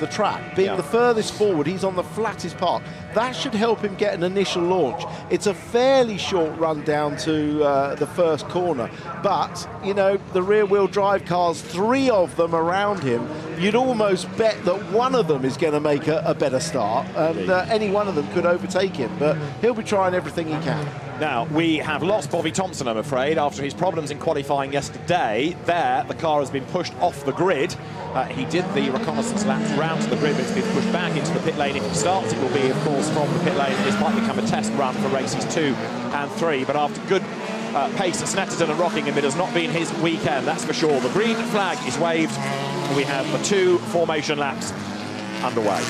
the track. Being the furthest forward, he's on the flattest part. That should help him get an initial launch. It's a fairly short run down to the first corner, but, you know, the rear-wheel drive cars, 3 of them around him, you'd almost bet that one of them is going to make a better start, and any one of them could overtake him, but he'll be trying everything he can. Now, we have lost Bobby Thompson, I'm afraid, after his problems in qualifying yesterday. There, the car has been pushed off the grid. He did the reconnaissance laps round to the grid, but it's been pushed back into the pit lane. If he starts, it will be, of course, from the pit lane. This might become a test run for races 2 and 3, but after good pace at Snetterton and Rockingham, it has not been his weekend, that's for sure. The green flag is waved, and we have the 2 formation laps underway.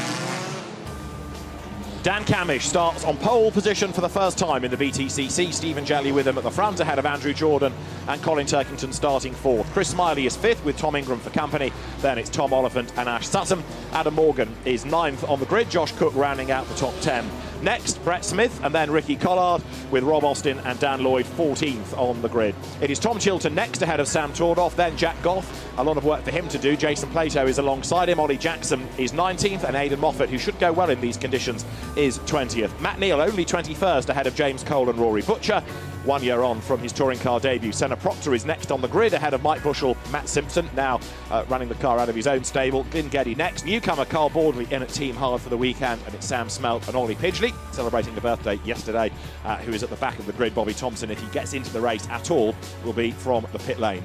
Dan Cammish starts on pole position for the first time in the BTCC. Stephen Jelley with him at the front, ahead of Andrew Jordan and Colin Turkington starting 4th. Chris Smiley is 5th with Tom Ingram for company. Then it's Tom Oliphant and Ash Sutton. Adam Morgan is 9th on the grid. Josh Cook rounding out the top 10. Next, Brett Smith and then Ricky Collard with Rob Austin and Dan Lloyd 14th on the grid. It is Tom Chilton next ahead of Sam Tordoff, then Jack Goff. A lot of work for him to do. Jason Plato is alongside him. Ollie Jackson is 19th and Aidan Moffat, who should go well in these conditions, is 20th. Matt Neal only 21st ahead of James Cole and Rory Butcher. 1 year on from his touring car debut. Senna Proctor is next on the grid ahead of Mike Bushell, Matt Simpson, now running the car out of his own stable. Glyn Geddy next. Newcomer Carl Baldley in at Team Hard for the weekend, and it's Sam Smelt and Ollie Pidgley celebrating the birthday yesterday, who is at the back of the grid. Bobby Thompson, if he gets into the race at all, will be from the pit lane.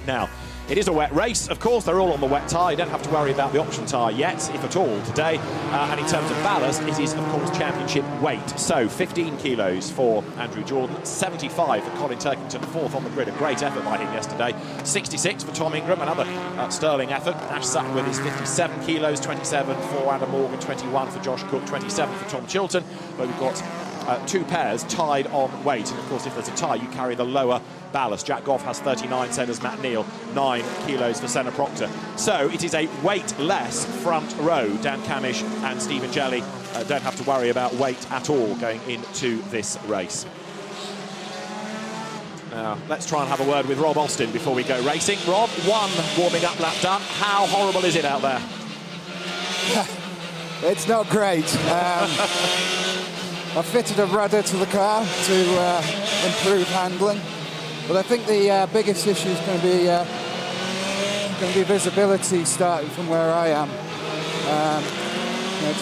Now, it is a wet race, of course. They're all on the wet tyre. You don't have to worry about the option tyre yet, if at all, today. And in terms of ballast, it is, of course, championship weight. So 15 kilos for Andrew Jordan, 75 for Colin Turkington, 4th on the grid. A great effort by him yesterday. 66 for Tom Ingram, another sterling effort. Ash Sutton with his 57 kilos, 27 for Adam Morgan, 21 for Josh Cook, 27 for Tom Chilton. But we've got 2 pairs tied on weight, and of course if there's a tie you carry the lower ballast. Jack Goff has 39, so does Matt Neal, 9 kilos for Senna Proctor. So it is a weight-less front row. Dan Cammish and Stephen Jelley don't have to worry about weight at all going into this race. Now, let's try and have a word with Rob Austin before we go racing. Rob, 1 warming up lap done. How horrible is it out there? It's not great. I fitted a rudder to the car to improve handling, but I think the biggest issue is going to be visibility starting from where I am.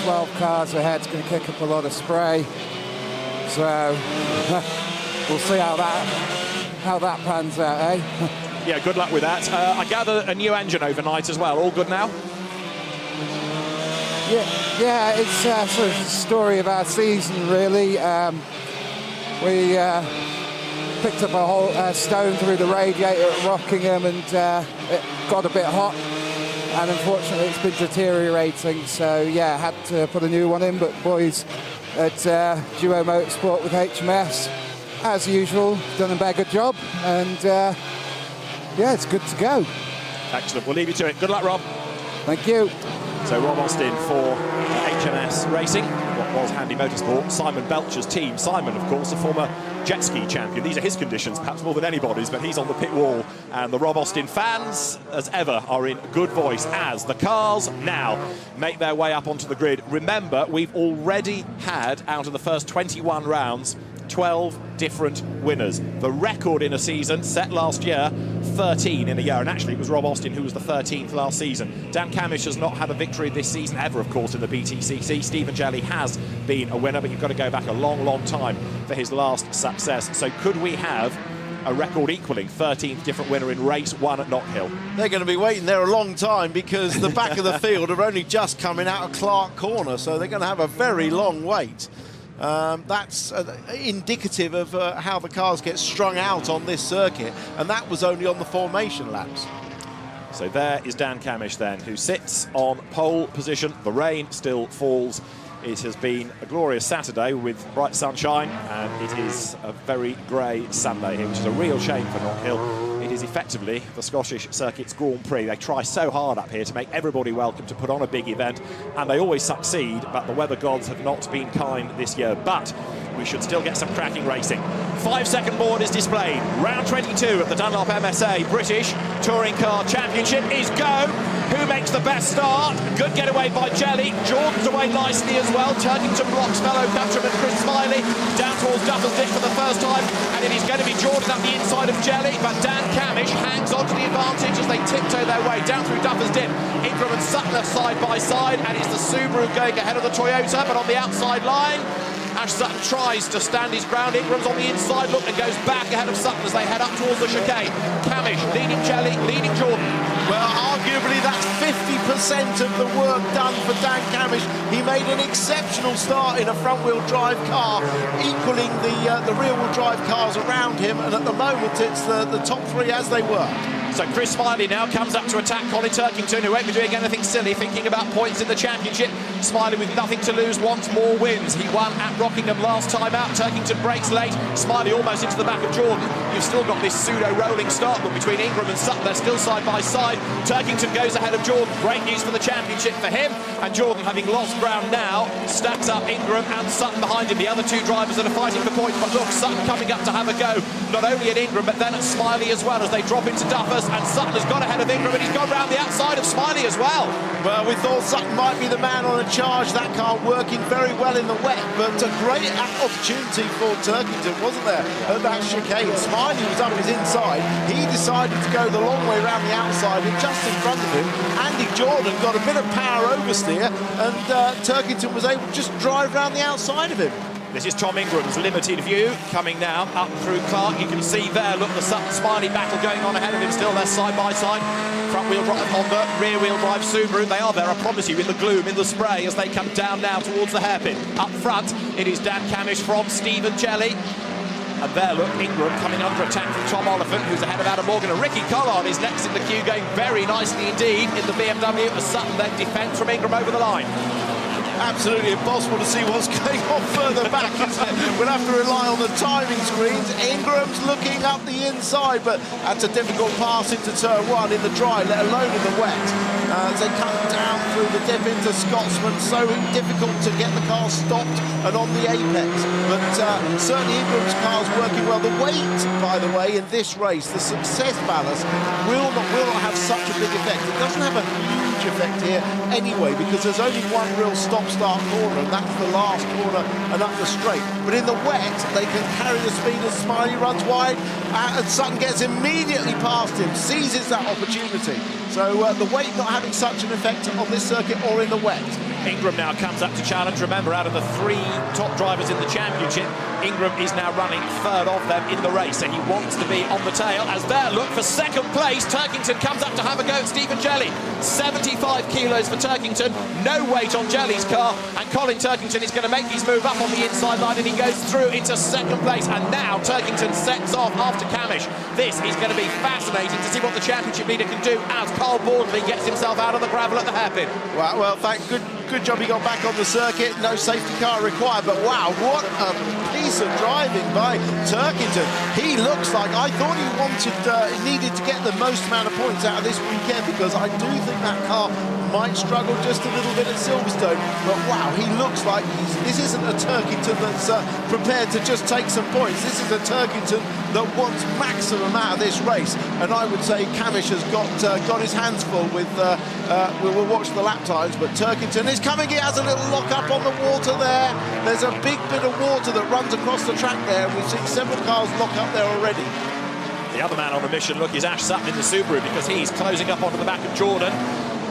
12 cars ahead is going to kick up a lot of spray, so we'll see how that pans out, eh? Yeah, good luck with that. I gather a new engine overnight as well. All good now? Yeah, it's sort of the story of our season, really. We picked up a whole stone through the radiator at Rockingham, and it got a bit hot, and unfortunately it's been deteriorating, so yeah, had to put a new one in. But boys at Duo Motorsport with HMS, as usual, done a very good job, and yeah, it's good to go. Excellent, we'll leave you to it. Good luck, Rob. Thank you. So Rob Austin for HMS Racing, what was Handy Motorsport, Simon Belcher's team. Simon, of course, a former jet ski champion. These are his conditions, perhaps more than anybody's, but he's on the pit wall. And the Rob Austin fans, as ever, are in good voice as the cars now make their way up onto the grid. Remember, we've already had, out of the first 21 rounds, 12 different winners. The record in a season set last year, 13 in a year, and actually it was Rob Austin who was the 13th last season. Dan Cammish has not had a victory this season ever, of course, in the BTCC. Stephen Jelley has been a winner, but you've got to go back a long, long time for his last success. So could we have a record equaling 13th different winner in race 1 at Knockhill? They're going to be waiting there a long time, because the back of the field are only just coming out of Clark Corner, so they're going to have a very long wait. That's indicative of how the cars get strung out on this circuit, and that was only on the formation laps. So there is Dan Cammish then, who sits on pole position. The rain still falls. It has been a glorious Saturday with bright sunshine, and it is a very grey Sunday here, which is a real shame for Knockhill. It is effectively the Scottish Circuit's Grand Prix. They try so hard up here to make everybody welcome, to put on a big event, and they always succeed, but the weather gods have not been kind this year. But we should still get some cracking racing. 5-second board is displayed. Round 22 of the Dunlop MSA British Touring Car Championship is go. Who makes the best start? Good getaway by Jelly. Jordan's away nicely as well. Turkington blocks fellow countryman Chris Smiley down towards Duffers Ditch for the first time, and it is going to be Jordan up the inside of Jelly, but Dan Camish hangs on to the advantage as they tiptoe their way down through Duffers Dip. Ingram and Sutton are side by side, and it's the Subaru going ahead of the Toyota, but on the outside line, Ash Sutton tries to stand his ground. Ingram's on the inside look and goes back ahead of Sutton as they head up towards the chicane. Camish leading Jelly, leading Jordan. Well, arguably that's 50% of the work done for Dan Camish. He made an exceptional start in a front-wheel drive car, equaling the rear-wheel drive cars around him, and at the moment it's the top three as they were. So Chris Smiley now comes up to attack Colin Turkington, who won't be doing anything silly, thinking about points in the championship. Smiley with nothing to lose wants more wins. He won at Rockingham last time out. Turkington breaks late. Smiley almost into the back of Jordan. You've still got this pseudo-rolling start, but between Ingram and Sutton, they're still side by side. Turkington goes ahead of Jordan. Great news for the championship for him. And Jordan, having lost ground now, stacks up Ingram and Sutton behind him. The other two drivers that are fighting for points. But look, Sutton coming up to have a go, not only at Ingram, but then at Smiley as well, as they drop into Duffers. And Sutton has got ahead of Ingram, and he's gone round the outside of Smiley as well. Well, we thought Sutton might be the man on a charge. That car working very well in the wet, but a great opportunity for Turkington, wasn't there, at that chicane. Smiley was up his inside. He decided to go the long way around the outside, and just in front of him, Andy Jordan got a bit of power oversteer, and Turkington was able to just drive around the outside of him. This is Tom Ingram's limited view coming now up through Clark. You can see there, look, the Sutton Smiley battle going on ahead of him still. They're side by side. Front wheel drive Honda, rear wheel drive Subaru. They are there, I promise you, in the gloom, in the spray, as they come down now towards the hairpin. Up front, it is Dan Camish from Stephen Jelly. And there, look, Ingram coming under attack from Tom Oliphant, who's ahead of Adam Morgan. And Ricky Collard is next in the queue, going very nicely indeed in the BMW. As Sutton then defends from Ingram over the line. Absolutely impossible to see what's going on further back, isn't it? We'll have to rely on the timing screens. Ingram's looking up the inside, but that's a difficult pass into turn one in the dry, let alone in the wet. As they come down through the dip into Scotsman, so difficult to get the car stopped and on the apex. But certainly Ingram's car's working well. The weight, by the way, in this race, the success ballast, will not have such a big effect. It doesn't have a huge effect here anyway, because there's only one real stop-start corner, and that's the last corner and up the straight. But in the wet, they can carry the speed as Smiley runs wide, and Sutton gets immediately past him, seizes that opportunity. So the weight not having such an effect on this circuit or in the wet. Ingram now comes up to challenge. Remember, out of the three top drivers in the championship, Ingram is now running third of them in the race, and he wants to be on the tail. As there, look, for second place, Turkington comes up to have a go at Stephen Jelly. 75 kilos for Turkington, no weight on Jelly's car, and Colin Turkington is going to make his move up on the inside line, and he goes through into second place. And now Turkington sets off after Camish. This is going to be fascinating to see what the championship leader can do as Carl Baldley gets himself out of the gravel at the hairpin. Well, good job he got back on the circuit. No safety car required, but wow, what a piece of driving by Turkington. He looks like, I thought he needed to get the most amount of points out of this weekend, because I do think that car might struggle just a little bit at Silverstone. But wow, he looks like this isn't a Turkington that's prepared to just take some points. This is a Turkington that wants maximum out of this race. And I would say Camish has got his hands full with, we'll watch the lap times, but Turkington is coming. He has a little lock up on the water there. There's a big bit of water that runs across the track there. We've seen several cars lock up there already. The other man on the mission, look, is Ash Sutton in the Subaru, because he's closing up onto the back of Jordan.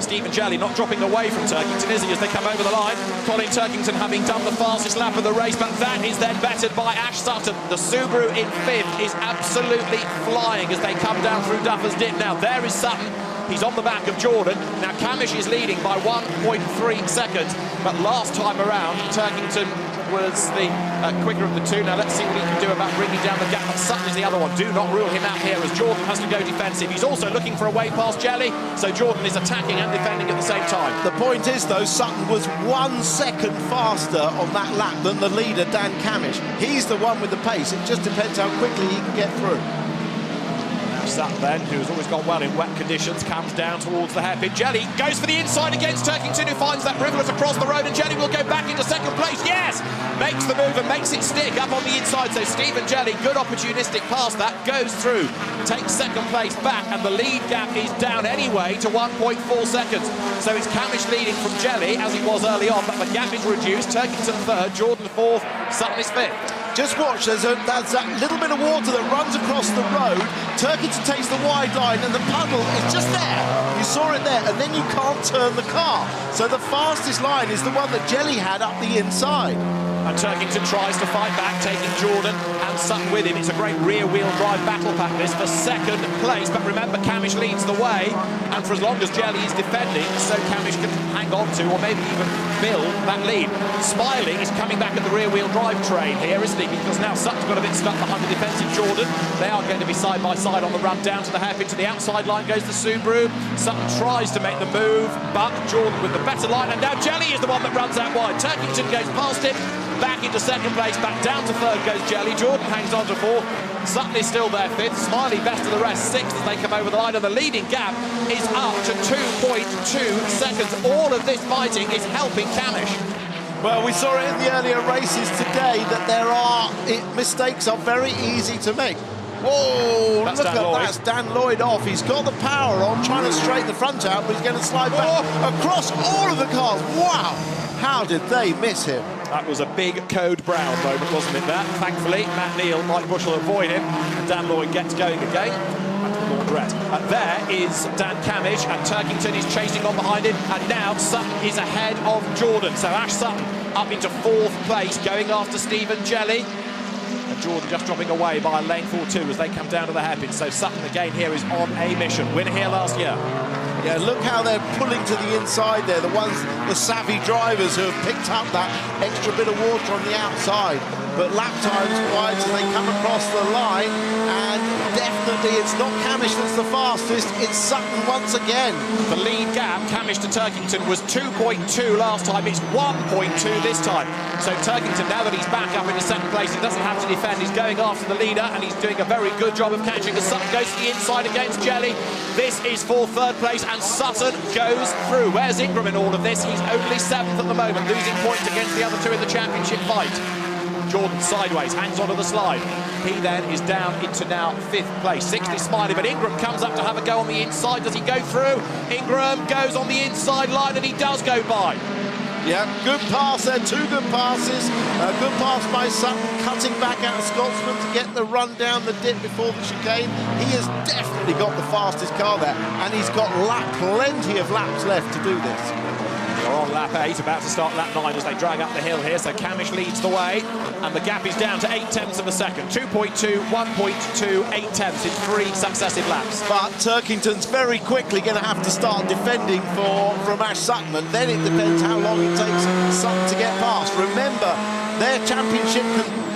Stephen Jelly not dropping away from Turkington, is he, as they come over the line? Colin Turkington having done the fastest lap of the race, but that is then bettered by Ash Sutton. The Subaru in fifth is absolutely flying as they come down through Duffers Dip. Now there is Sutton. He's on the back of Jordan. Now Camish is leading by 1.3 seconds, but last time around Turkington was the quicker of the two. Now let's see what he can do about bringing down the gap. But Sutton is the other one. Do not rule him out here, as Jordan has to go defensive. He's also looking for a way past Jelly, so Jordan is attacking and defending at the same time. The point is, though, Sutton was 1 second faster on that lap than the leader, Dan Camish. He's the one with the pace. It just depends how quickly he can get through. Sutton then, who's always gone well in wet conditions, comes down towards the hairpin. Jelly goes for the inside against Turkington, who finds that rivulet across the road, and Jelly will go back into second place. Yes! Makes the move Stephen makes it stick up on the inside, so Stephen Jelley, good opportunistic pass that, goes through, takes second place back, and the lead gap is down anyway to 1.4 seconds. So it's Cammish leading from Jelley, as it was early on, but the gap is reduced. Turkington third, Jordan fourth, Sutton is fifth. Just watch, there's that little bit of water that runs across the road. Turkington takes the wide line and the puddle is just there. You saw it there, and then you can't turn the car. So the fastest line is the one that Jelley had up the inside. And Turkington tries to fight back, taking Jordan and Sutton with him. It's a great rear-wheel drive battle pack this for second place. But remember, Cammish leads the way, and for as long as Jelley is defending, so Cammish can hang on to, or maybe even build that lead. Smiley is coming back at the rear-wheel drive train here, isn't he? Because now Sutton's got a bit stuck behind the defensive Jordan. They are going to be side by side on the run down to the hairpin. To the outside line goes the Subaru. Sutton tries to make the move, but Jordan with the better line, and now Jelley is the one that runs out wide. Turkington goes past him. Back into second place, back down to third goes Jelley. Jordan hangs on to fourth. Sutton is still there fifth. Smiley best of the rest, sixth as they come over the line. And the leading gap is up to 2.2 seconds. All of this fighting is helping Cammish. Well, we saw it in the earlier races today that mistakes are very easy to make. Whoa, that's look at Dan Lloyd. that. Dan Lloyd off. He's got the power on, trying to straighten the front out, but he's going to slide back across all of the cars. Wow, how did they miss him? That was a big Code Brown moment, wasn't it, that? Thankfully, Matt Neal, Mike Bushell avoid him, and Dan Lloyd gets going again. And there is Dan Cammish, and Turkington is chasing on behind him, and now Sutton is ahead of Jordan. So Ash Sutton up into fourth place, going after Stephen Jelley. And Jordan just dropping away by a length or two as they come down to the hairpin. So Sutton again here is on a mission. Winner here last year. Yeah, look how they're pulling to the inside there. The savvy drivers who have picked up that extra bit of water on the outside. But lap times wise as they come across the line, and definitely it's not Cammish that's the fastest, it's Sutton once again. The lead gap, Cammish to Turkington, was 2.2 last time, it's 1.2 this time. So Turkington, now that he's back up into second place, he doesn't have to defend, he's going after the leader, and he's doing a very good job of catching as Sutton goes to the inside against Jelley. This is for third place, and Sutton goes through. Where's Ingram in all of this? He's only seventh at the moment, losing points against the other two in the championship fight. Jordan sideways, hangs onto the slide. He then is down into now fifth place. Sixth is Smiley, but Ingram comes up to have a go on the inside. Does he go through? Ingram goes on the inside line, and he does go by. Yeah, good pass there, two good passes. Good pass by Sutton, cutting back out of Scotsman to get the run down the dip before the chicane. He has definitely got the fastest car there, and he's got plenty of laps left to do this. They're on lap 8, about to start lap 9 as they drag up the hill here. So Cammish leads the way, and the gap is down to 0.8 of a second. 2.2, 1.2, 0.8 in 3 successive laps. But Turkington's very quickly going to have to start defending from Ash Sutton, and then it depends how long it takes Sutton to get past. Remember, they're championship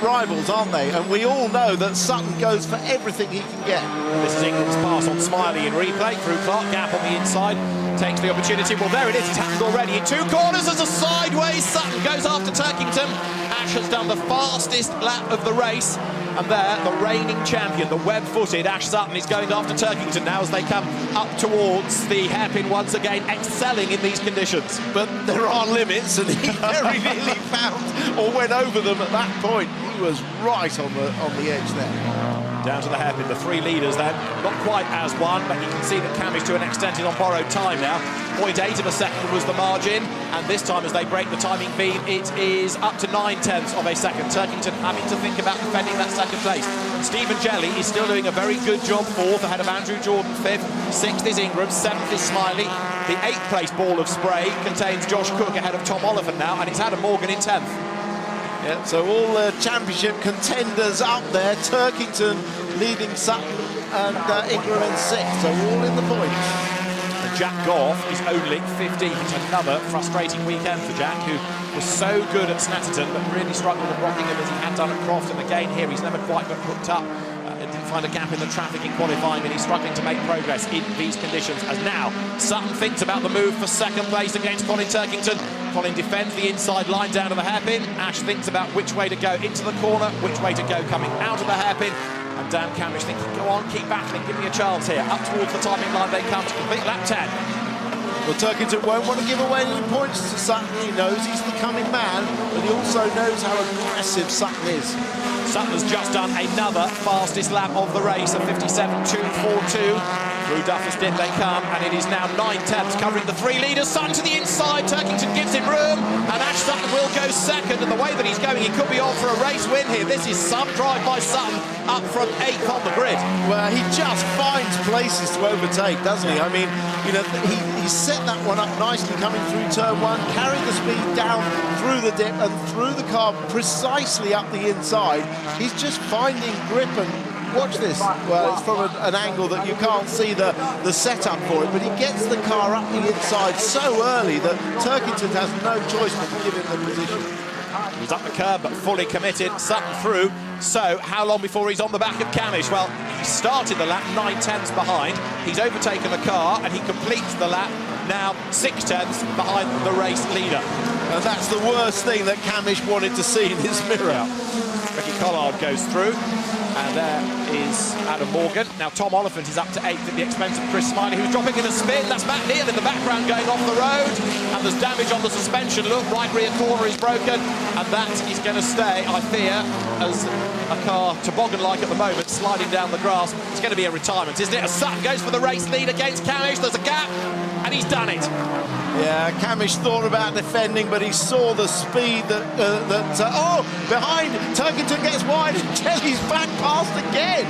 rivals, aren't they? And we all know that Sutton goes for everything he can get. This is Ingram's pass on Smiley in replay through Clark, gap on the inside. Takes the opportunity. Well, there it is. It's happened already. In 2 corners as a sideways Sutton goes after Turkington. Ash has done the fastest lap of the race. And there, the reigning champion, the web-footed Ash Sutton, is going after Turkington now as they come up towards the hairpin once again, excelling in these conditions. But there are limits, and he very nearly found or went over them at that point. He was right on the edge there. Down to the hairpin, the 3 leaders then, not quite as one, but you can see that Cammish to an extent is on borrowed time now. 0.8 of a second was the margin, and this time as they break the timing beam, it is up to 0.9 of a second. Turkington having to think about defending that second place. Stephen Jelley is still doing a very good job, 4th ahead of Andrew Jordan, 5th. 6th is Ingram, 7th is Smiley. The 8th place ball of spray contains Josh Cook ahead of Tom Oliphant now, and it's Adam Morgan in 10th. Yeah, so all the championship contenders up there. Turkington leading Sutton and Ingram in 6th, so all in the points. And Jack Goff is only 15th. Another frustrating weekend for Jack, who was so good at Snetterton but really struggled at Rockingham as he had done at Croft. And again here he's never quite got hooked up. Didn't find a gap in the traffic in qualifying, and he's struggling to make progress in these conditions. As now Sutton thinks about the move for second place against Colin Turkington. Colin defends the inside line down to the hairpin. Ash thinks about which way to go into the corner, which way to go coming out of the hairpin. And Dan Cammish thinking, go on, keep battling, give me a chance here. Up towards the timing line they come to complete lap 10. Well, Turkington won't want to give away any points to Sutton. He knows he's the coming man, but he also knows how aggressive Sutton is. Sutton has just done another fastest lap of the race, a 57.242. Through Duffus Dip they come, and it is now 9/10 covering the three leaders. Sutton to the inside, Turkington gives him room, and Ash Sutton will go second. And the way that he's going, he could be on for a race win here. This is some drive by Sutton, up from 8th on the grid. Well, he just finds places to overtake, doesn't he? I mean, you know, he set that one up nicely coming through turn one, carried the speed down through the dip and through the car precisely up the inside. He's just finding grip, and watch this. Well, it's from an angle that you can't see the setup for it, but he gets the car up the inside so early that Turkington has no choice but to give him the position. He's up the curb, but fully committed. Sutton through. So, how long before he's on the back of Cammish? Well, he started the lap 9/10 behind. He's overtaken the car, and he completes the lap now 6/10 behind the race leader. And that's the worst thing that Cammish wanted to see in his mirror. Ricky Collard goes through, and there is Adam Morgan. Now Tom Oliphant is up to 8th at the expense of Chris Smiley, who's dropping in a spin. That's Matt Neal in the background going off the road, and there's damage on the suspension. Look, right rear corner is broken, and that is going to stay, I fear, as a car toboggan-like at the moment, sliding down the grass. It's going to be a retirement, isn't it? As Sutton goes for the race lead against Cammish, there's a gap, and he's done it. Yeah, Cammish thought about defending, but he saw the speed oh, behind, Turkington gets wide, and Jelly's back past again.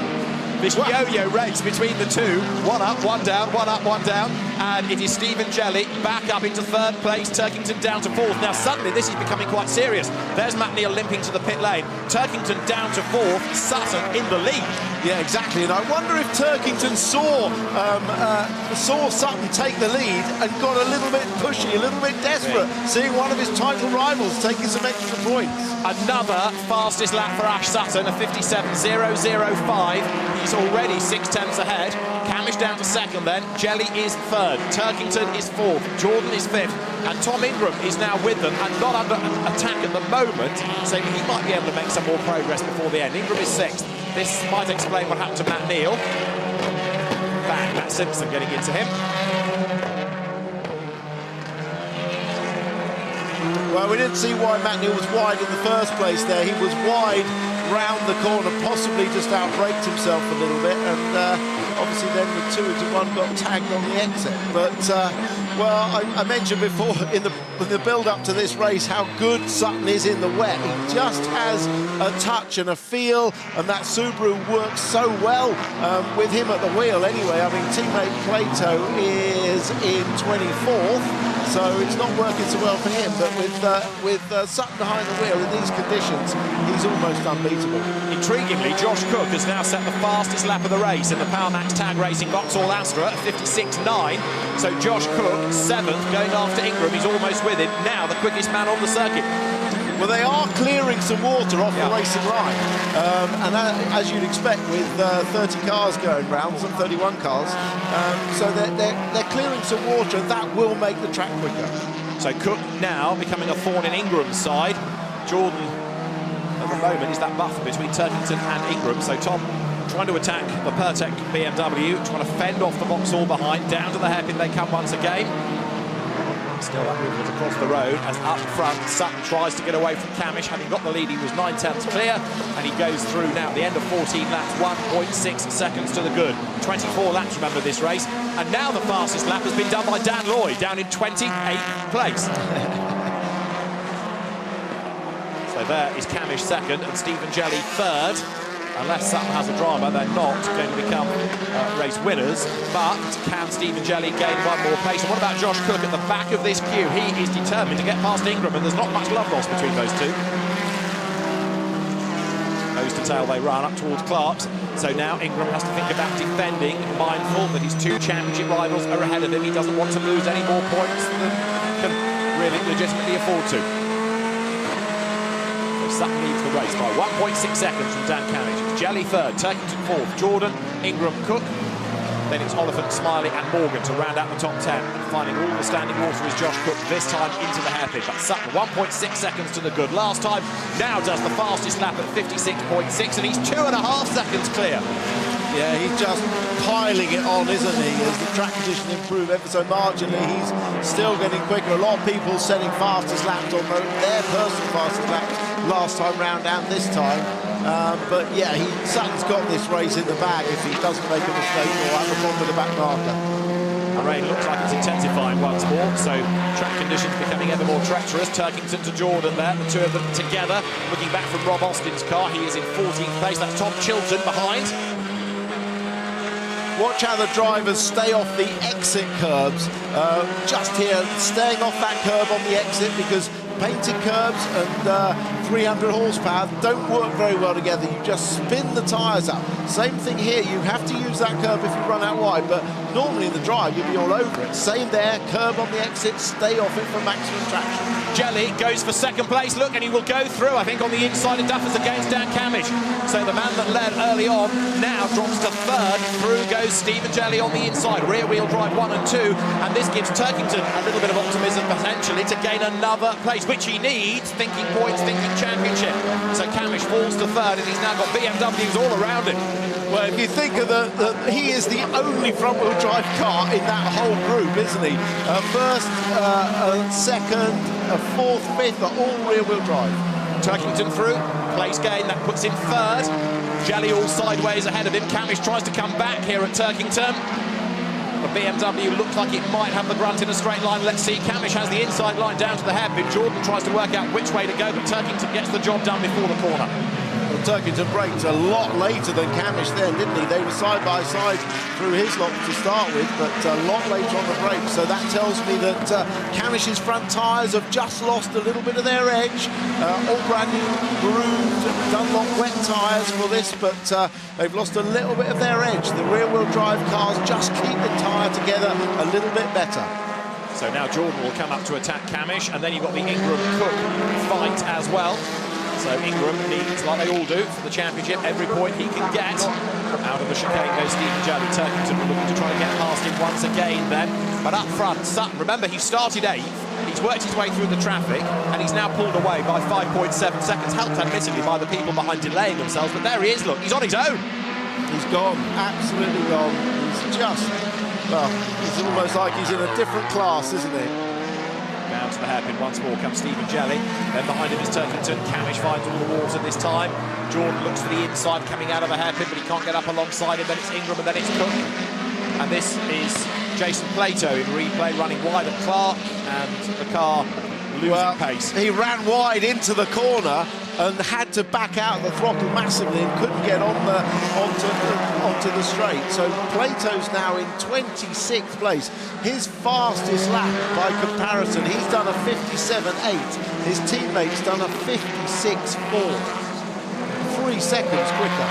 This yo-yo race between the two, one up, one down, one up, one down, and it is Stephen Jelly back up into 3rd place, Turkington down to 4th. Now suddenly this is becoming quite serious. There's Matt Neal limping to the pit lane, Turkington down to 4th, Sutton in the lead. Yeah, exactly, and I wonder if Turkington saw Sutton take the lead and got a little bit pushy, a little bit desperate, seeing one of his title rivals taking some extra points. Another fastest lap for Ash Sutton, a 57.005. He's already 6/10 ahead. Cammish down to 2nd then. Jelly is 3rd. Turkington is 4th. Jordan is 5th. And Tom Ingram is now with them and not under attack at the moment, so he might be able to make some more progress before the end. Ingram is 6th. This might explain what happened to Matt Neal. Bang, Matt Simpson getting into him. Well, we didn't see why Matt Neal was wide in the first place there. He was wide round the corner, possibly just outbraked himself a little bit, and obviously then the 2 into 1 got tagged on the exit. But, well, I mentioned before in the build-up to this race how good Sutton is in the wet. He just has a touch and a feel, and that Subaru works so well with him at the wheel anyway. I mean, teammate Plato is in 24th, so it's not working so well for him, but with Sutton behind the wheel in these conditions, he's almost unbeatable. Intriguingly, Josh Cook has now set the fastest lap of the race in the PowerMax Tag Racing Vauxhall Astra at 56.9. So Josh Cook, 7th, going after Ingram. He's almost with him. Now the quickest man on the circuit. Well, they are clearing some water off the racing line, and as you'd expect with 30 cars going round, some 31 cars, so they're clearing some water. That will make the track quicker. So Cook now becoming a thorn in Ingram's side. Jordan, at the moment, is that buffer between Turkington and Ingram. So Tom trying to attack the Pertec BMW, trying to fend off the Vauxhall behind. Down to the hairpin they come once again. Still that movement across the road as up front Sutton tries to get away from Cammish. Having got the lead, he was 9/10 clear, and he goes through now at the end of 14 laps, 1.6 seconds to the good. 24 laps, remember, this race. And now the fastest lap has been done by Dan Lloyd, down in 28th place. So there is Cammish 2nd and Stephen Jelly 3rd. Unless Sutton has a drama, they're not going to become race winners. But can Stephen Jelly gain one more place? And what about Josh Cook at the back of this queue? He is determined to get past Ingram, and there's not much love lost between those two. Nose to tail they run up towards Clark's. So now Ingram has to think about defending, mindful that his 2 championship rivals are ahead of him. He doesn't want to lose any more points than he can really legitimately afford to. Sutton leads the race by 1.6 seconds from Dan Cammish. Jelly 3rd, Turkington 4th, Jordan, Ingram, Cook. Then it's Oliphant, Smiley and Morgan to round out the top 10. And finding all the standing water is Josh Cook, this time into the hairpin. But Sutton 1.6 seconds to the good last time. Now does the fastest lap at 56.6, and he's 2.5 seconds clear. Yeah, he's just piling it on, isn't he? As the track conditions improve ever so marginally, he's still getting quicker. A lot of people setting fastest laps on their personal fastest laps last time round and this time. But yeah, Sutton's got this race in the bag if he doesn't make a mistake or have a problem with the back marker. The rain looks like it's intensifying once more, so track conditions becoming ever more treacherous. Turkington to Jordan there, the two of them together. Looking back from Rob Austin's car, he is in 14th place. That's Tom Chilton behind. Watch how the drivers stay off the exit curbs. Just here, staying off that curb on the exit, because painted curbs and 300 horsepower don't work very well together. You just spin the tyres up. Same thing here, you have to use that curb if you run out wide, but normally in the drive you'll be all over it. Same there, curb on the exit, stay off it for maximum traction. Jelly goes for second place, look, and he will go through, I think, on the inside of Duffers against Dan Cammish. So the man that led early on now drops to third. Through goes Stephen Jelly on the inside, rear wheel drive 1 and 2, and this gives Turkington a little bit of optimism potentially to gain another place, which he needs, thinking points, thinking championship. So Cammish falls to third, and he's now got BMWs all around him. Well, if you think of he is the only front-wheel drive car in that whole group, isn't he? First, second, fourth, fifth are all rear-wheel drive. Turkington through, place gain, that puts him third. Jelly all sideways ahead of him. Cammish tries to come back here at Turkington. The BMW looks like it might have the grunt in a straight line. Let's see, Cammish has the inside line down to the hairpin. Jordan tries to work out which way to go, but Turkington gets the job done before the corner. Well, Turkington braked a lot later than Cammish then, didn't he? They were side by side through his lot to start with, but a lot later on the brakes. So that tells me that Cammish's front tyres have just lost a little bit of their edge. All brand new, grooved, Dunlop wet tyres for this, but they've lost a little bit of their edge. The rear-wheel drive cars just keep the tyre together a little bit better. So now Jordan will come up to attack Cammish, and then you've got the Ingram-Cook fight as well. So Ingram needs, like they all do, for the championship, every point he can get. Out of the chicane goes Stephen Jelly. Turkington looking to try to get past him once again then. But up front, Sutton, remember he started 8th, he's worked his way through the traffic, and he's now pulled away by 5.7 seconds, helped admittedly by the people behind delaying themselves, but there he is, look, he's on his own. He's gone, absolutely gone. He's just, well, it's almost like he's in a different class, isn't he? Down to the hairpin once more comes Stephen Jelly. Then behind him is Turkington. Cammish finds all the water this time. Jordan looks to the inside coming out of a hairpin, but he can't get up alongside him. Then it's Ingram and then it's Cook. And this is Jason Plato in replay running wide at Clark, and the car losing pace. He ran wide into the corner and had to back out the throttle massively and couldn't get onto the straight. So Plato's now in 26th place. His fastest lap by comparison. He's done a 57.8. His teammate's done a 56.4. 3 seconds quicker.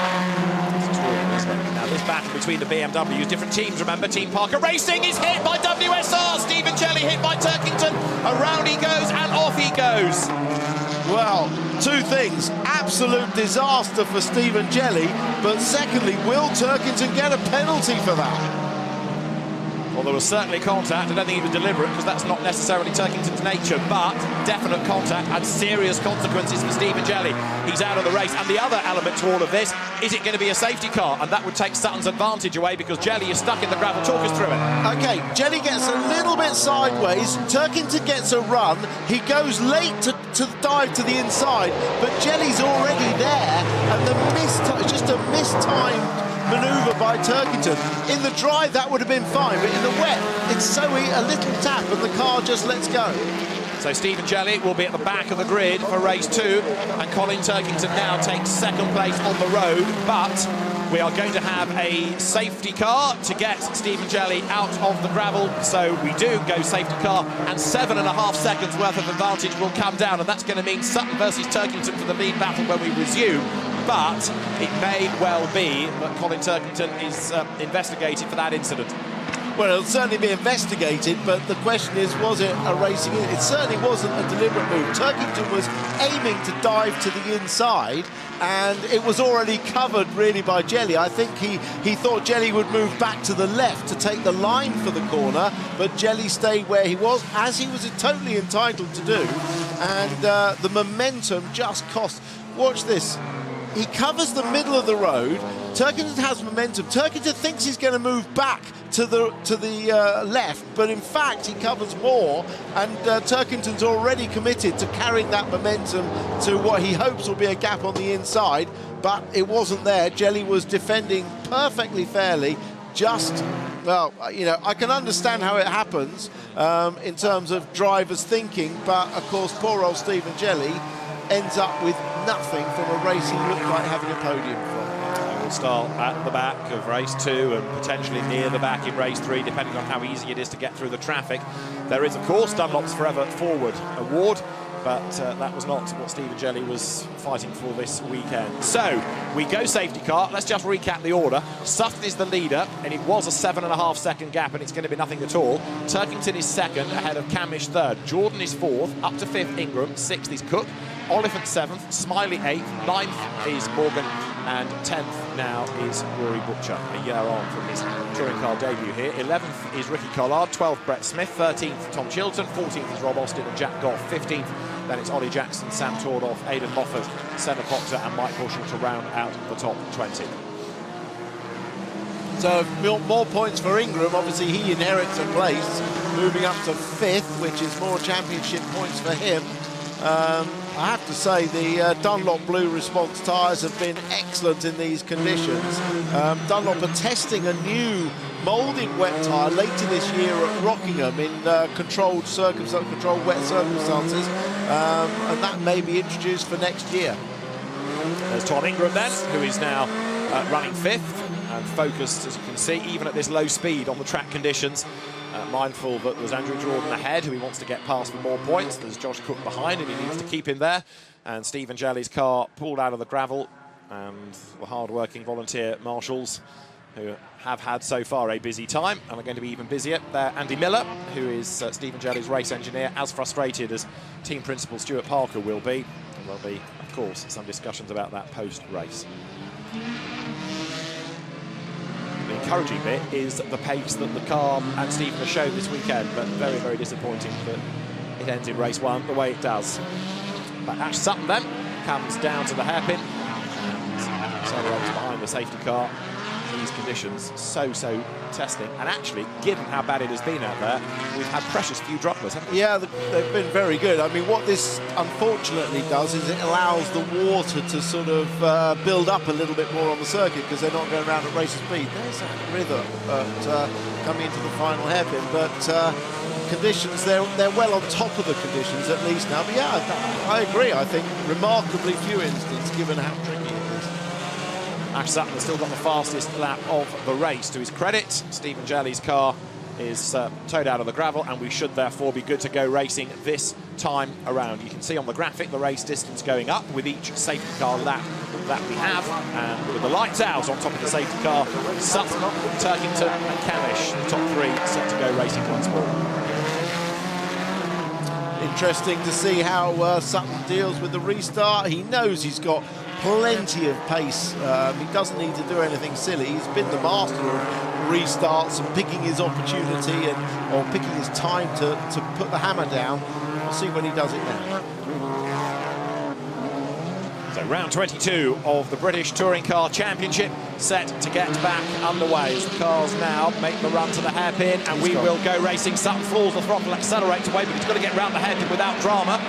Now this battle between the BMWs, different teams, remember, Team Parker Racing is hit by WSR. Stephen Jelly hit by Turkington. Around he goes and off he goes. Well, 2 things. Absolute disaster for Stephen Jelly, but secondly, will Turkington get a penalty for that? Well, there was certainly contact. I don't think it was deliberate, because that's not necessarily Turkington's nature, but definite contact and serious consequences for Stephen Jelly. He's out of the race. And the other element to all of this, is it going to be a safety car? And that would take Sutton's advantage away, because Jelly is stuck in the gravel. Talk us through it. OK, Jelly gets a little bit sideways. Turkington gets a run. He goes late to dive to the inside, but Jelly's already there. And it's just a mistimed manoeuvre by Turkington. In the dry, that would have been fine, but in the wet, it's so a little tap and the car just lets go. So Stephen Jelly will be at the back of the grid for race 2, and Colin Turkington now takes second place on the road, but we are going to have a safety car to get Stephen Jelly out of the gravel. So we do go safety car, and 7.5 seconds worth of advantage will come down, and that's going to mean Sutton versus Turkington for the lead battle when we resume. But it may well be that Colin Turkington is investigated for that incident. Well, it'll certainly be investigated, but the question is, was it a racing? It certainly wasn't a deliberate move. Turkington was aiming to dive to the inside, and it was already covered really by Jelly. I think he thought Jelly would move back to the left to take the line for the corner, but Jelly stayed where he was, as he was totally entitled to do, and the momentum just cost. Watch this. he covers the middle of the road. Turkington has momentum. Turkington thinks he's going to move back to the left, but in fact he covers more, and Turkington's already committed to carrying that momentum to what he hopes will be a gap on the inside, but it wasn't there. Jelly was defending perfectly fairly. Just, well, you know, I can understand how it happens in terms of drivers thinking, but of course poor old Stephen Jelly ends up with nothing from a race he looked like having a podium from. We'll start at the back of race 2 and potentially near the back in race 3, depending on how easy it is to get through the traffic. There is, of course, Dunlop's Forever Forward award, but that was not what Stephen Jelly was fighting for this weekend. So, we go safety car. Let's just recap the order. Sutton is the leader, and it was a 7.5 second gap, and it's going to be nothing at all. Turkington is second, ahead of Camish third. Jordan is fourth, up to fifth Ingram, 6th is Cook, Oliphant 7th, Smiley 8th, 9th is Morgan, and 10th now is Rory Butcher, a year on from his touring car debut here. 11th is Ricky Collard, 12th Brett Smith, 13th Tom Chilton, 14th is Rob Austin and Jack Goff, 15th then it's Ollie Jackson, Sam Tordoff, Aidan Moffat, Senna Proctor and Mike Bushell to round out the top 20. So more points for Ingram. Obviously he inherits a place, moving up to 5th, which is more championship points for him. I have to say the Dunlop Blue Response tyres have been excellent in these conditions. Dunlop are testing a new moulded wet tyre later this year at Rockingham in controlled wet circumstances, and that may be introduced for next year. There's Tom Ingram then, who is now running 5th and focused, as you can see, even at this low speed on the track conditions. Mindful that there's Andrew Jordan ahead, who he wants to get past for more points. There's Josh Cook behind, and he needs to keep him there. And Stephen Jelly's car pulled out of the gravel, and the hard-working volunteer marshals, who have had so far a busy time and are going to be even busier. There, Andy Miller, who is Stephen Jelly's race engineer, as frustrated as team principal Stuart Parker will be. And there'll be, of course, some discussions about that post-race. The encouraging bit is the pace that the car and Stephen have shown this weekend, but very, very disappointing that it ends in race 1 the way it does. But Ash Sutton then comes down to the hairpin and accelerates behind the safety car. These conditions so testing, and actually, given how bad it has been out there, we've had precious few droppers, haven't we? Yeah, they've been very good. I mean, what this unfortunately does is it allows the water to sort of build up a little bit more on the circuit, because they're not going around at race speed. There's that river coming into the final hairpin, but conditions, they're well on top of the conditions at least now. But yeah, I agree. I think remarkably few incidents, given how tricky it is. Ash Sutton has still got the fastest lap of the race. To his credit, Stephen Jelly's car is towed out of the gravel, and we should therefore be good to go racing this time around. You can see on the graphic the race distance going up with each safety car lap that we have, and with the lights out on top of the safety car, Sutton, Turkington and Camish, the top 3 set to go racing once more. Interesting to see how Sutton deals with the restart. He knows he's got plenty of pace. He doesn't need to do anything silly. He's been the master of restarts and picking his opportunity or picking his time to put the hammer down. We'll see when he does it now. So round 22 of the British Touring Car Championship set to get back underway as the cars now make the run to the hairpin, and we will go racing. Sutton floors the throttle, accelerates away, but he's got to get round the hairpin without drama.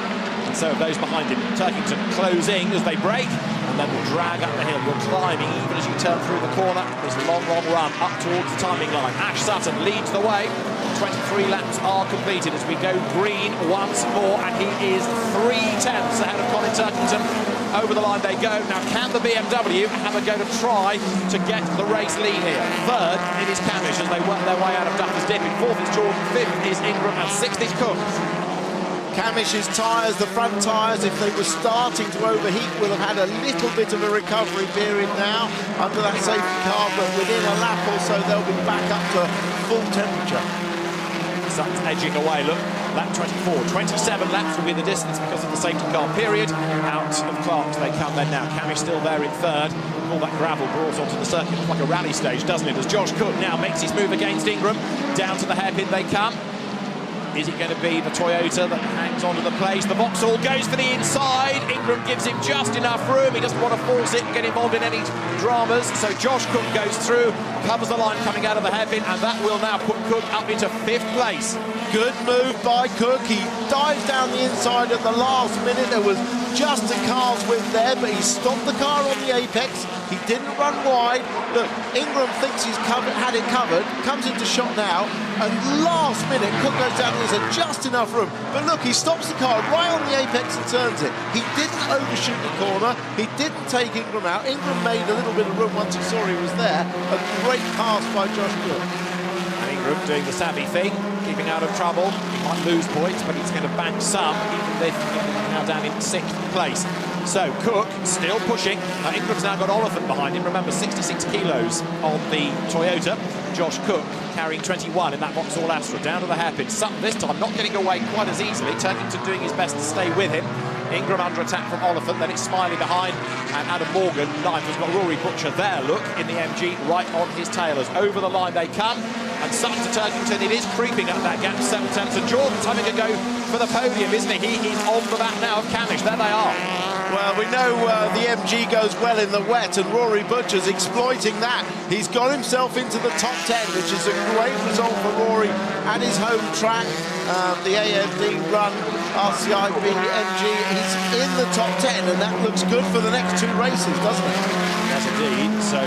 And so those behind him, Turkington closing as they brake, and then will drag up the hill. You're climbing even as you turn through the corner. This long run up towards the timing line. Ash Sutton leads the way. 23 laps are completed as we go green once more, and he is 3/10 ahead of Colin Turkington. Over the line they go. Now, can the BMW have a go to try to get the race lead here? Third, it is Camish as they work their way out of Duffers Dip. In 4th is Jordan, 5th is Ingram, and 6th is Cook. Camish's tyres, the front tyres, if they were starting to overheat, will have had a little bit of a recovery period now under that safety car, but within a lap or so they'll be back up to full temperature. Sutton's edging away, look, lap 24. 27 laps will be the distance because of the safety car period. Out of Clark's they come then now. Camish still there in 3rd. All that gravel brought onto the circuit. Looks like a rally stage, doesn't it? As Josh Cook now makes his move against Ingram. Down to the hairpin they come. Is it going to be the Toyota that hangs onto the place? The Vauxhall goes for the inside. Ingram gives him just enough room. He doesn't want to force it and get involved in any dramas. So Josh Cook goes through, covers the line coming out of the hairpin, and that will now put Cook up into 5th place. Good move by Cook. He dives down the inside at the last minute. There was just a car's width there, but he stopped the car on the apex. He didn't run wide. Look, Ingram thinks he's had it covered, comes into shot now, and last minute Cook goes down and there's just enough room. But look, he stops the car right on the apex and turns it. He didn't overshoot the corner. He didn't take Ingram out. Ingram made a little bit of room once he saw he was there. A great pass by Josh Cook. And Ingram doing the savvy thing, keeping out of trouble. He might lose points, but he's going to bank some, even if he's now down in 6th place. So Cook still pushing. Ingram's now got Oliphant behind him. Remember, 66 kilos on the Toyota. Josh Cook carrying 21 in that Vauxhall Astra. Down to the hairpin. Sutton this time not getting away quite as easily. Turkington doing his best to stay with him. Ingram under attack from Oliphant, then it's Smiley behind, and Adam Morgan, 9th, has got Rory Butcher there, look, in the MG, right on his tail. As over the line they come, and Sutton to Turkington, it is creeping up that gap, 7 tenths, and Jordan's having a go for the podium, isn't he? He's on the back now of Camish, there they are. Well, we know the MG goes well in the wet, and Rory Butcher's exploiting that. He's got himself into the top 10, which is a great result for Rory at his home track. The AMD run RCIB MG, he's in the top 10, and that looks good for the next 2 races, doesn't it? Yes, indeed. So,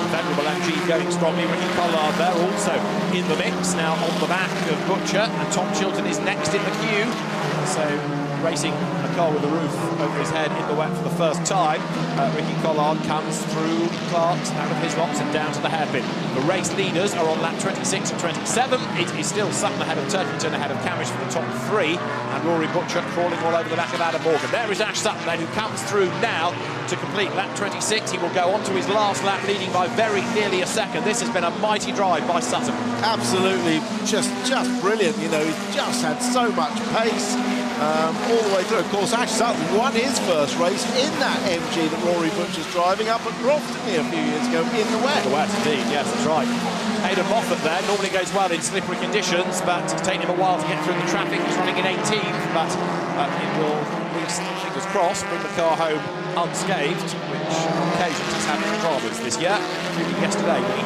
venerable MG going strongly. Ricky Pollard there also in the mix, now on the back of Butcher, and Tom Chilton is next in the queue. So, racing a car with a roof over his head in the wet for the first time. Ricky Collard comes through Clark's out of his locks and down to the hairpin. The race leaders are on lap 26 and 27. It is still Sutton ahead of Turkington, ahead of Camish for the top 3, and Rory Butcher crawling all over the back of Adam Morgan. There is Ash Sutton then, who comes through now to complete lap 26. He will go on to his last lap, leading by very nearly a second. This has been a mighty drive by Sutton. Absolutely, just brilliant. You know, he's just had so much pace. All the way through. Of course, Ash Sutton won his first race in that MG that Rory Butcher's driving up at Croft, didn't he, a few years ago, in the wet. The wet, indeed, yes, that's right. Aidan Moffat there normally goes well in slippery conditions, but it's taken him a while to get through the traffic. He's running in 18th, but it will, fingers crossed, bring the car home unscathed, which on occasions he's had dramas this year, including yesterday when he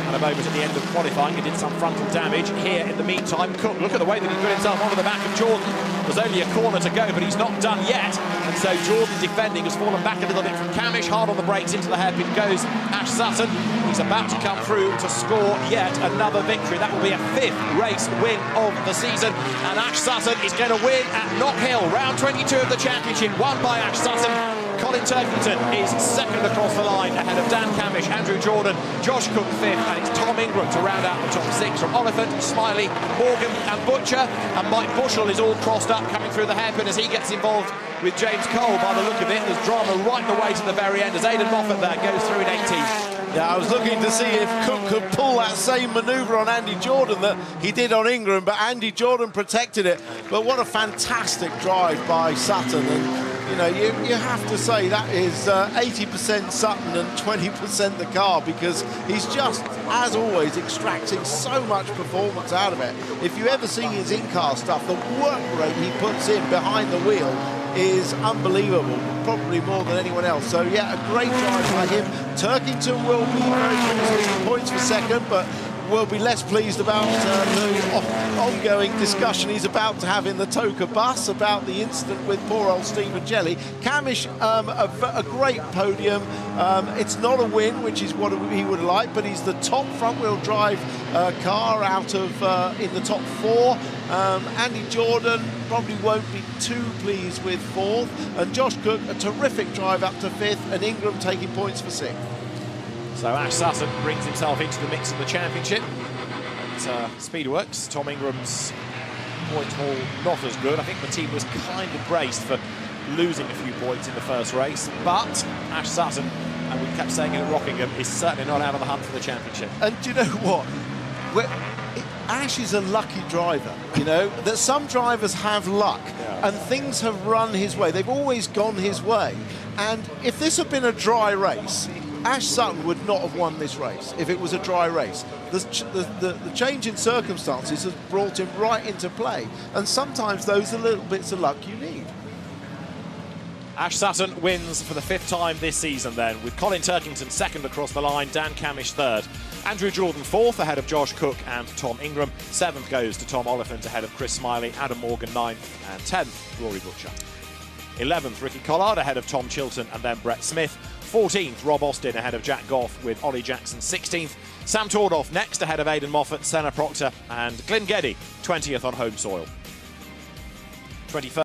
had a moment at the end of qualifying. He did some frontal damage. Here, in the meantime, Cook, look at the way that he put himself onto the back of Jordan. There's only a corner to go, but he's not done yet. And so Jordan defending has fallen back a little bit from Camish. Hard on the brakes, into the hairpin goes Ash Sutton. He's about to come through to score yet another victory. That will be a 5th race win of the season. And Ash Sutton is going to win at Knock Hill. Round 22 of the championship, won by Ash Sutton. Colin Turkington is 2nd across the line, ahead of Dan Camish, Andrew Jordan, Josh Cook 5th, and it's Tom Ingram to round out the top 6 from Oliphant, Smiley, Morgan and Butcher, and Mike Bushell is all crossed up coming through the hairpin as he gets involved with James Cole. By the look of it, there's drama right the way to the very end as Aidan Moffat there goes through in 18th. Yeah, I was looking to see if Cook could pull that same manoeuvre on Andy Jordan that he did on Ingram, but Andy Jordan protected it. But what a fantastic drive by Sutton, and you know, you have to say that is 80% Sutton and 20% the car, because he's just, as always, extracting so much performance out of it. If you ever see his in-car stuff, the work rate he puts in behind the wheel is unbelievable, probably more than anyone else. So yeah, a great drive by him. Turkington will be very pleased with points for 2nd, but will be less pleased about the ongoing discussion he's about to have in the Toka bus about the incident with poor old Stephen Jelly. Camish, a great podium. It's not a win, which is what he would like, but he's the top front-wheel drive car out of in the top 4. Andy Jordan probably won't be too pleased with 4th, and Josh Cook, a terrific drive up to 5th, and Ingram taking points for 6th. So Ash Sutton brings himself into the mix of the championship. At Speedworks, Tom Ingram's point haul not as good. I think the team was kind of braced for losing a few points in the first race, but Ash Sutton, and we kept saying it at Rockingham, is certainly not out of the hunt for the championship. And do you know what? Ash is a lucky driver, you know, that some drivers have luck, and things have run his way. They've always gone his way. And if this had been a dry race, Ash Sutton would not have won this race if it was a dry race. The change in circumstances has brought him right into play, and sometimes those are little bits of luck you need. Ash Sutton wins for the 5th time this season then, with Colin Turkington second across the line, Dan Cammish third. Andrew Jordan 4th ahead of Josh Cook and Tom Ingram. 7th goes to Tom Oliphant ahead of Chris Smiley, Adam Morgan 9th, and 10th Rory Butcher. 11th Ricky Collard ahead of Tom Chilton and then Brett Smith. 14th Rob Austin ahead of Jack Goff with Ollie Jackson 16th. Sam Tordoff next ahead of Aidan Moffat, Senna Proctor and Glyn Geddy 20th on home soil. 21st